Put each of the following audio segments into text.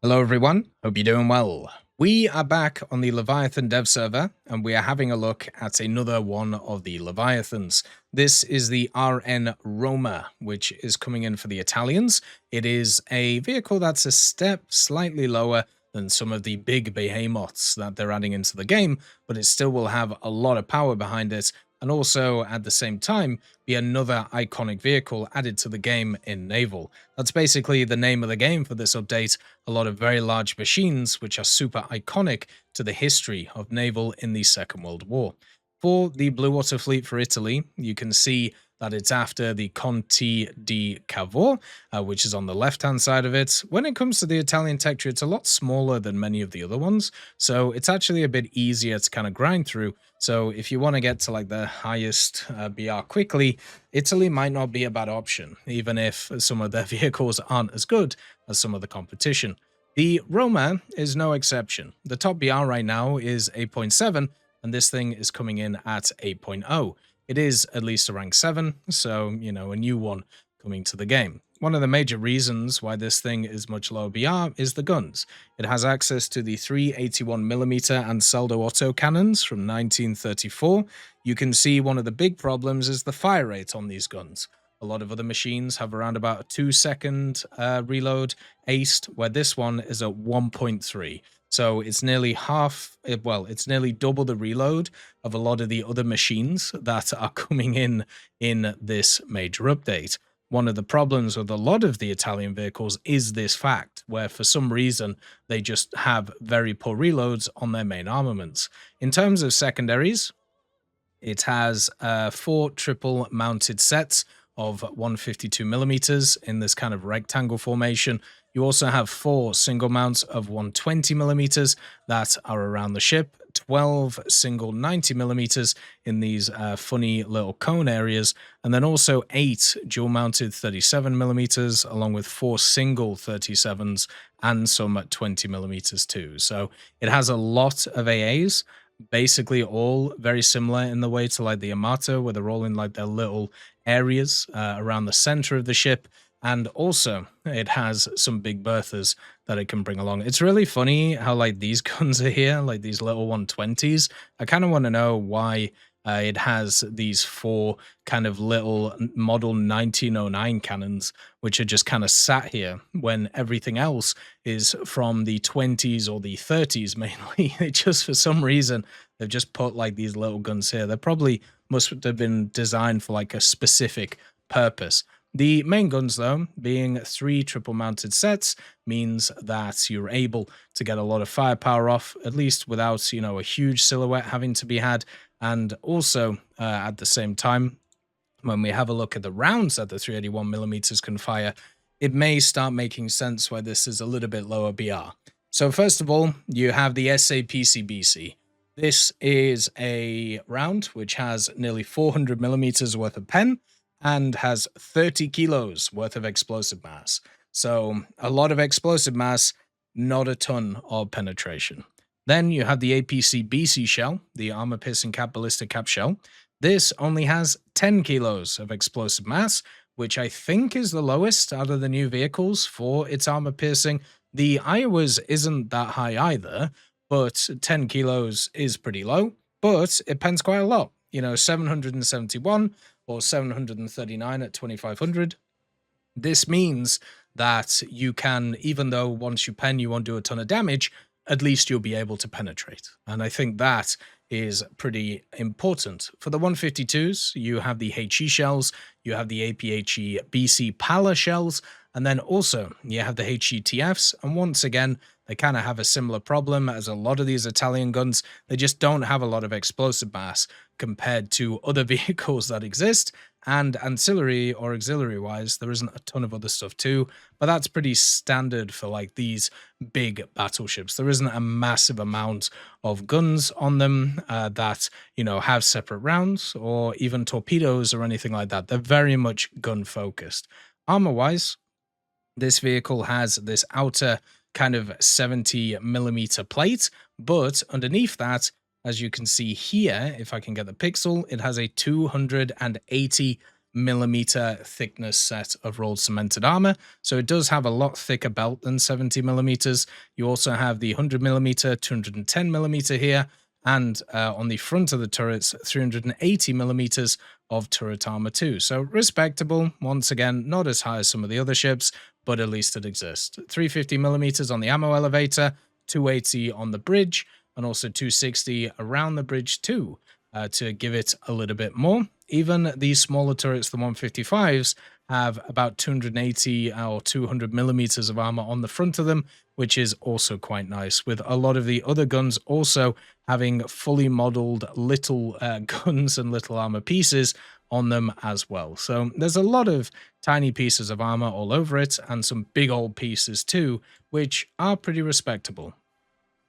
Hello everyone, hope you're doing well. We are back on the Leviathan dev server and we are having a look at another one of the Leviathans. This is the ROMA, which is coming in for the Italians. It is a vehicle that's a step slightly lower than some of the big behemoths that they're adding into the game, but it still will have a lot of power behind it and also at the same time be another iconic vehicle added to the game in naval. That's basically the name of the game for this update. A lot of very large machines which are super iconic to the history of naval in the Second World War. For the Blue Water Fleet for Italy, you can see that it's after the Conti di Cavour, which is on the left-hand side of it. When it comes to the Italian tech tree, it's a lot smaller than many of the other ones, so it's actually a bit easier to kind of grind through. So if you want to get to like the highest BR quickly, Italy might not be a bad option, even if some of their vehicles aren't as good as some of the competition. The Roma is no exception. The top BR right now is 8.7, and this thing is coming in at 8.0. It is at least a rank 7, so, a new one coming to the game. One of the major reasons why this thing is much lower BR is the guns. It has access to the 381mm Ansaldo auto cannons from 1934. You can see one of the big problems is the fire rate on these guns. A lot of other machines have around about a 2-second reload aced, where this one is at 1.3. So it's nearly it's nearly double the reload of a lot of the other machines that are coming in this major update. One of the problems with a lot of the Italian vehicles is this fact, where for some reason they just have very poor reloads on their main armaments. In terms of secondaries, it has 4 triple mounted sets of 152mm in this kind of rectangle formation. You also have 4 single mounts of 120mm that are around the ship, 12 single 90mm in these funny little cone areas, and then also 8 dual mounted 37mm along with 4 single 37s and some 20mm too. So it has a lot of AAs, basically all very similar in the way to like the Amato, where they're all in like their little areas around the center of the ship. And also it has some big berthas that it can bring along. It's really funny how like these guns are here, like these little 120s. I kind of want to know why it has these 4 kind of little model 1909 cannons, which are just kind of sat here when everything else is from the 20s or the 30s mainly. It just, for some reason, they've just put like these little guns here. They probably must have been designed for like a specific purpose. The main guns, though, being 3 triple mounted sets, means that you're able to get a lot of firepower off, at least without, a huge silhouette having to be had. And also, at the same time, when we have a look at the rounds that the 381mm can fire, it may start making sense why this is a little bit lower BR. So first of all, you have the SAPCBC. This is a round which has nearly 400mm worth of pen and has 30 kilos worth of explosive mass. So a lot of explosive mass, not a ton of penetration. Then you have the APC-BC shell, the armor-piercing cap ballistic cap shell. This only has 10 kilos of explosive mass, which I think is the lowest out of the new vehicles for its armor-piercing. The Iowa's isn't that high either, but 10 kilos is pretty low, but it pens quite a lot. 771 or 739 at 2500. This means that you can, even though once you pen you won't do a ton of damage, at least you'll be able to penetrate. And I think that is pretty important. For the 152s, you have the HE shells, you have the APHE BC Pala shells, and then also you have the HETFs. And once again, they kind of have a similar problem as a lot of these Italian guns. They just don't have a lot of explosive mass compared to other vehicles that exist. And ancillary or auxiliary wise, there isn't a ton of other stuff too, but that's pretty standard for like these big battleships. There isn't a massive amount of guns on them that, have separate rounds or even torpedoes or anything like that. They're very much gun focused. Armor wise, this vehicle has this outer kind of 70mm plate, but underneath that, as you can see here, if I can get the pixel, it has a 280mm millimeter thickness set of rolled cemented armor. So it does have a lot thicker belt than 70 millimeters. You also have the 100 millimeter, 210 millimeter here, and on the front of the turrets, 380 millimeters of turret armor too. So respectable. Once again, not as high as some of the other ships, but at least it exists. 350 millimeters on the ammo elevator, 280 on the bridge, and also 260 around the bridge too, to give it a little bit more. Even these smaller turrets, the 155s, have about 280 or 200 millimeters of armor on the front of them, which is also quite nice, with a lot of the other guns also having fully modeled little guns and little armor pieces on them as well. So there's a lot of tiny pieces of armor all over it, and some big old pieces too, which are pretty respectable.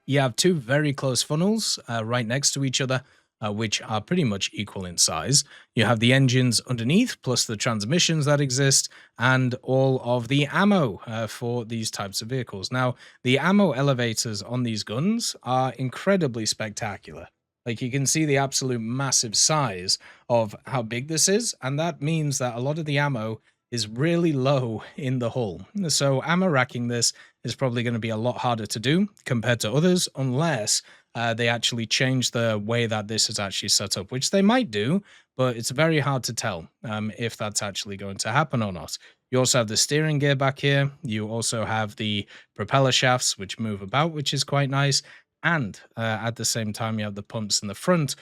You have two very close funnels right next to each other, which are pretty much equal in size. You have the engines underneath, plus the transmissions that exist, and all of the ammo for these types of vehicles. Now, the ammo elevators on these guns are incredibly spectacular. Like, you can see the absolute massive size of how big this is, and that means that a lot of the ammo is really low in the hull. So ammo racking this is probably going to be a lot harder to do compared to others, unless they actually change the way that this is actually set up, which they might do, but it's very hard to tell if that's actually going to happen or not. You also have the steering gear back here. You also have the propeller shafts, which move about, which is quite nice. And at the same time, you have the pumps in the front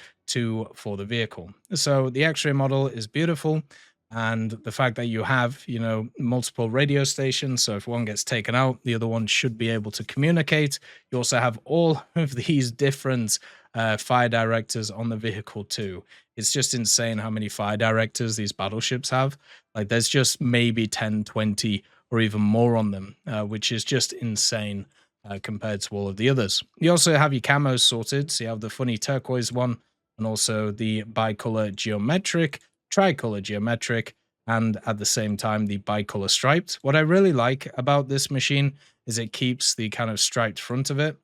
for the vehicle. So the X-ray model is beautiful. And the fact that you have, multiple radio stations, so if one gets taken out, the other one should be able to communicate. You also have all of these different fire directors on the vehicle too. It's just insane how many fire directors these battleships have. Like, there's just maybe 10, 20, or even more on them, which is just insane compared to all of the others. You also have your camos sorted, so you have the funny turquoise one, and also the bicolor geometric, tricolor geometric, and at the same time the bicolor striped. What I really like about this machine is it keeps the kind of striped front of it.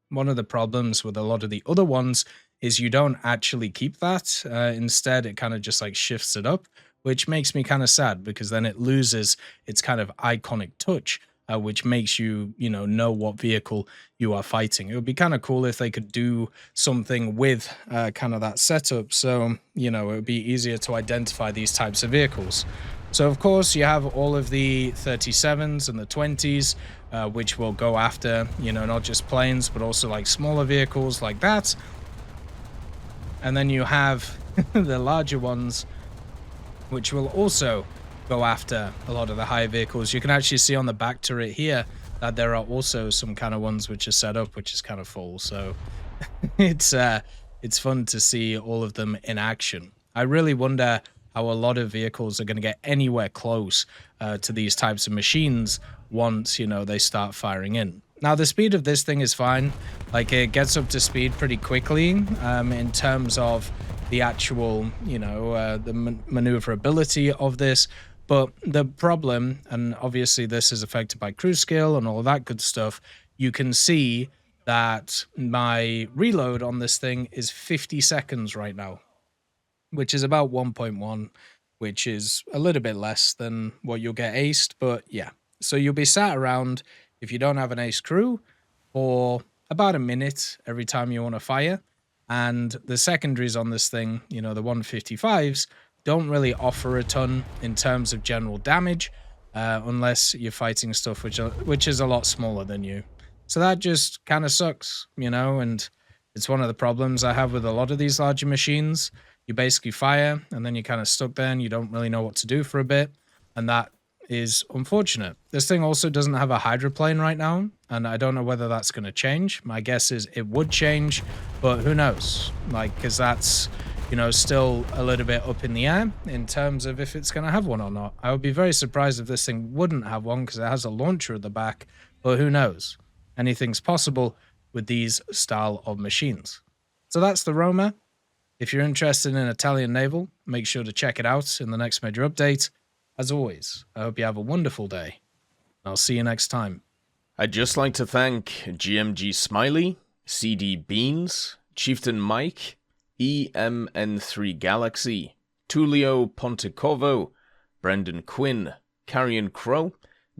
One of the problems with a lot of the other ones is you don't actually keep that. Instead, it kind of just like shifts it up, which makes me kind of sad, because then it loses its kind of iconic touch, which makes you, know what vehicle you are fighting. It would be kind of cool if they could do something with kind of that setup, so, it would be easier to identify these types of vehicles. So, of course, you have all of the 37s and the 20s, which will go after, not just planes, but also like smaller vehicles like that. And then you have the larger ones, which will also go after a lot of the higher vehicles. You can actually see on the back turret here that there are also some kind of ones which are set up, which is kind of full. So it's fun to see all of them in action. I really wonder how a lot of vehicles are going to get anywhere close to these types of machines once, they start firing in. Now, the speed of this thing is fine. Like, it gets up to speed pretty quickly in terms of the actual, the maneuverability of this. But the problem, and obviously this is affected by cruise skill and all of that good stuff, you can see that my reload on this thing is 50 seconds right now, which is about 1.1, which is a little bit less than what you'll get aced, but yeah. So you'll be sat around, if you don't have an ace crew, for about a minute every time you want to fire. And the secondaries on this thing, the 155s, don't really offer a ton in terms of general damage, unless you're fighting stuff which is a lot smaller than you. So that just kind of sucks, and it's one of the problems I have with a lot of these larger machines. You basically fire, and then you're kind of stuck there, and you don't really know what to do for a bit, and that is unfortunate. This thing also doesn't have a hydroplane right now, and I don't know whether that's going to change. My guess is it would change, but who knows? Like, because that's, still a little bit up in the air in terms of if it's going to have one or not. I would be very surprised if this thing wouldn't have one, because it has a launcher at the back, but who knows? Anything's possible with these style of machines. So that's the Roma. If you're interested in Italian naval, make sure to check it out in the next major update. As always, I hope you have a wonderful day. I'll see you next time. I'd just like to thank GMG Smiley, CD Beans, Chieftain Mike, EMN3 Galaxy, Tulio Pontecorvo, Brendan Quinn, Carrion Crow,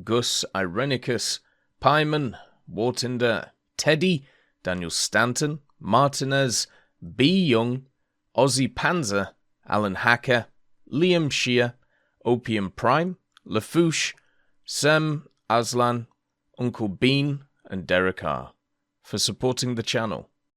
Gus Irenicus, Pyman, Warthunder, Teddy, Daniel Stanton, Martinez, B. Young, Ozzy Panzer, Alan Hacker, Liam Shear, Opium Prime, Lafouche, Sem Aslan, Uncle Bean, and Derek R. for supporting the channel.